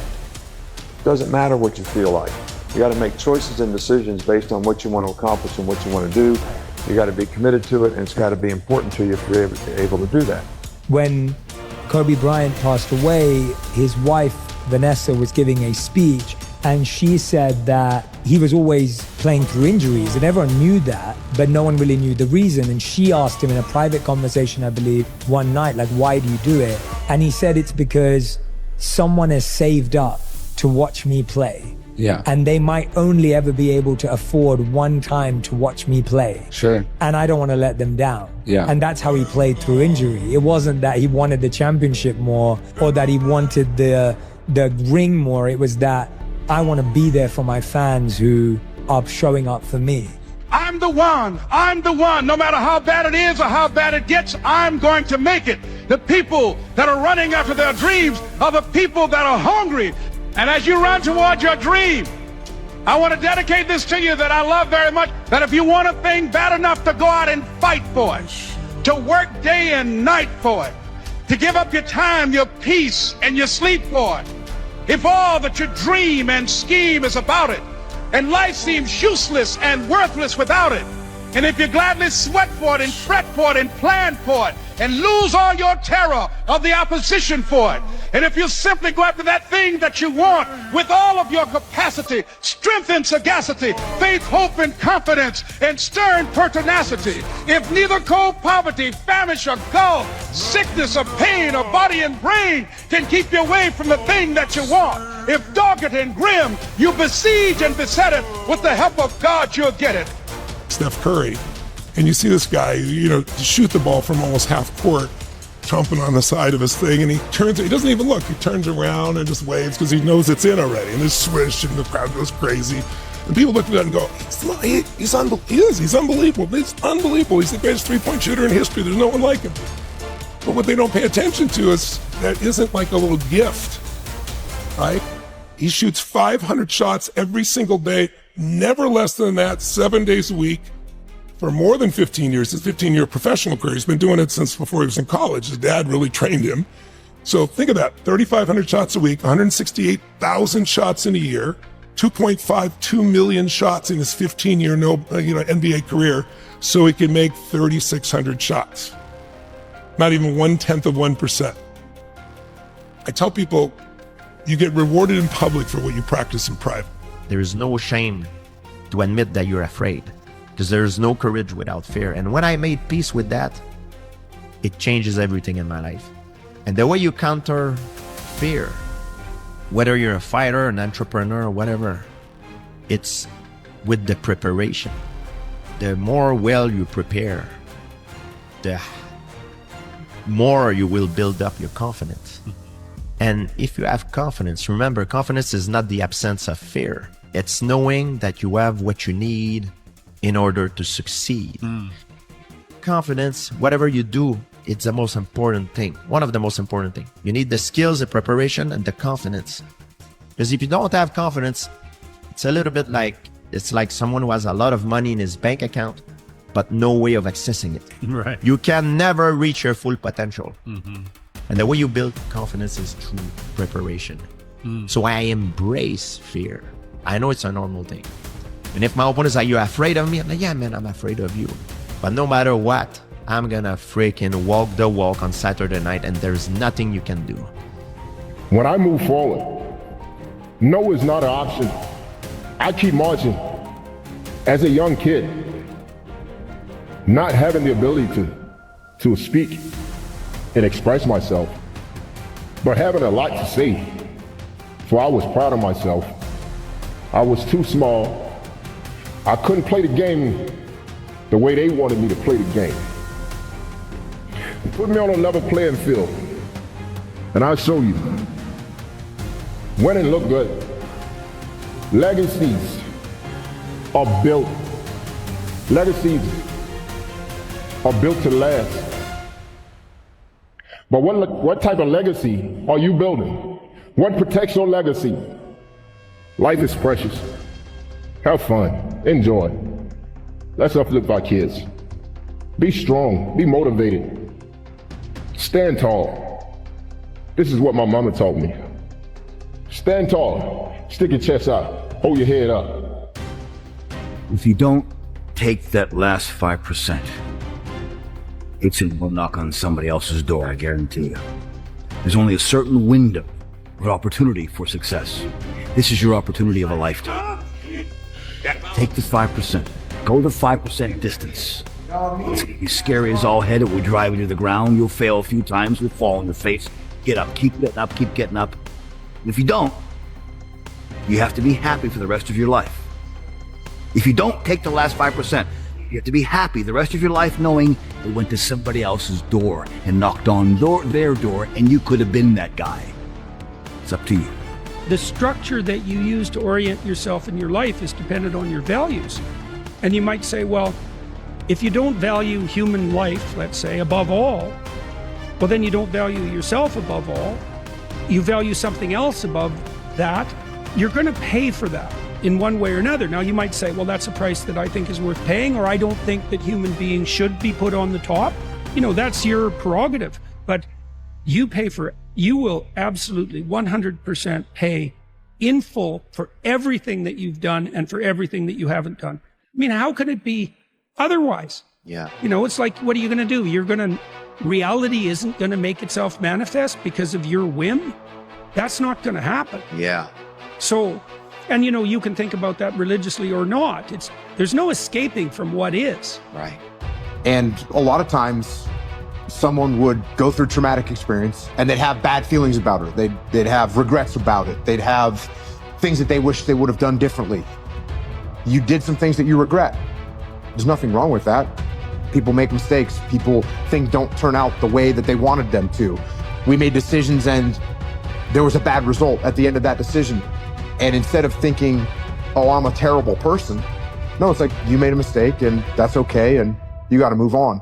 It doesn't matter what you feel like. You got to make choices and decisions based on what you want to accomplish and what you want to do. You got to be committed to it, and it's got to be important to you if you're able to do that. When Kobe Bryant passed away, his wife, Vanessa, was giving a speech, and she said that he was always playing through injuries, and everyone knew that, but no one really knew the reason. And she asked him in a private conversation, I believe, one night, like, why do you do it? And he said, it's because someone has saved up to watch me play. Yeah. And they might only ever be able to afford one time to watch me play. Sure. And I don't want to let them down. Yeah. And that's how he played through injury. It wasn't that he wanted the championship more or that he wanted the ring more. It was that I want to be there for my fans who are showing up for me. I'm the one. No matter how bad it is or how bad it gets, I'm going to make it. The people that are running after their dreams are the people that are hungry. And as you run towards your dream, I want to dedicate this to you that I love very much, that if you want a thing bad enough to go out and fight for it, to work day and night for it, to give up your time, your peace, and your sleep for it, if all that you dream and scheme is about it, and life seems useless and worthless without it, and if you gladly sweat for it and fret for it and plan for it and lose all your terror of the opposition for it, and if you simply go after that thing that you want with all of your capacity, strength and sagacity, faith, hope and confidence, and stern pertinacity, if neither cold poverty, famish or gulf, sickness or pain or body and brain can keep you away from the thing that you want, if dogged and grim you besiege and beset it, with the help of God you'll get it. Steph Curry, and you see this guy, shoot the ball from almost half court, trumping on the side of his thing, and he doesn't even look. He turns around and just waves because he knows it's in already, and there's swish, and the crowd goes crazy. And people look at that and go, he's unbelievable. He's unbelievable. He's the greatest three-point shooter in history. There's no one like him. But what they don't pay attention to is that isn't like a little gift, right? He shoots 500 shots every single day, never less than that, 7 days a week, for more than 15 years. His 15-year professional career. He's been doing it since before he was in college. His dad really trained him. So think of that, 3,500 shots a week, 168,000 shots in a year, 2.52 million shots in his 15-year NBA career, so he can make 3,600 shots. Not even 1/10%. I tell people, you get rewarded in public for what you practice in private. There is no shame to admit that you're afraid, because there is no courage without fear. And when I made peace with that, it changes everything in my life. And the way you counter fear, whether you're a fighter, an entrepreneur, or whatever, it's with the preparation. The more well you prepare, the more you will build up your confidence. And if you have confidence, remember, confidence is not the absence of fear. It's knowing that you have what you need in order to succeed. Confidence, whatever you do, it's the most important thing. One of the most important things. You need the skills, the preparation, and the confidence. Because if you don't have confidence, it's a little bit like, it's like someone who has a lot of money in his bank account, but no way of accessing it. Right. You can never reach your full potential. And the way you build confidence is through preparation. So I embrace fear. I know it's a normal thing. And if my opponents are, you afraid of me? I'm like, yeah, man, I'm afraid of you. But no matter what, I'm gonna freaking walk the walk on Saturday night, and there's nothing you can do. When I move forward, no is not an option. I keep marching. As a young kid, not having the ability to speak and express myself, but having a lot to say. So I was proud of myself. I was too small. I couldn't play the game the way they wanted me to play the game. Put me on a level playing field, and I'll show you. Winning look good. Legacies are built. Legacies are built to last. But what type of legacy are you building? What protects your legacy? Life is precious. Have fun. Enjoy. Let's uplift our kids. Be strong. Be motivated. Stand tall. This is what my mama taught me. Stand tall. Stick your chest out. Hold your head up. If you don't take that last 5%, it will knock on somebody else's door, I guarantee you. There's only a certain window of opportunity for success. This is your opportunity of a lifetime. Take the 5%. Go the 5% distance. It's gonna be scary as all head. It will drive you to the ground. You'll fail a few times. You'll fall on your face. Get up. Keep getting up. Keep getting up. And if you don't, you have to be happy for the rest of your life. If you don't take the last 5%, you have to be happy the rest of your life knowing it went to somebody else's door and knocked on their door, and you could have been that guy. It's up to you. The structure that you use to orient yourself in your life is dependent on your values. And you might say, well, if you don't value human life, let's say, above all, well, then you don't value yourself above all. You value something else above that. You're going to pay for that in one way or another. Now, you might say, well, that's a price that I think is worth paying, or I don't think that human beings should be put on the top. You know, that's your prerogative. But you pay for you will absolutely 100% pay in full for everything that you've done and for everything that you haven't done. I mean, how could it be otherwise? Yeah. You know, it's like, what are you going to do? Reality isn't going to make itself manifest because of your whim. That's not going to happen. Yeah. So, and you know, you can think about that religiously or not. There's no escaping from what is. Right. And a lot of times someone would go through traumatic experience and they'd have bad feelings about it. They'd have regrets about it. They'd have things that they wish they would have done differently. You did some things that you regret. There's nothing wrong with that. People make mistakes. Things don't turn out the way that they wanted them to. We made decisions and there was a bad result at the end of that decision. And instead of thinking, oh, I'm a terrible person, no, it's like, you made a mistake and that's okay and you got to move on.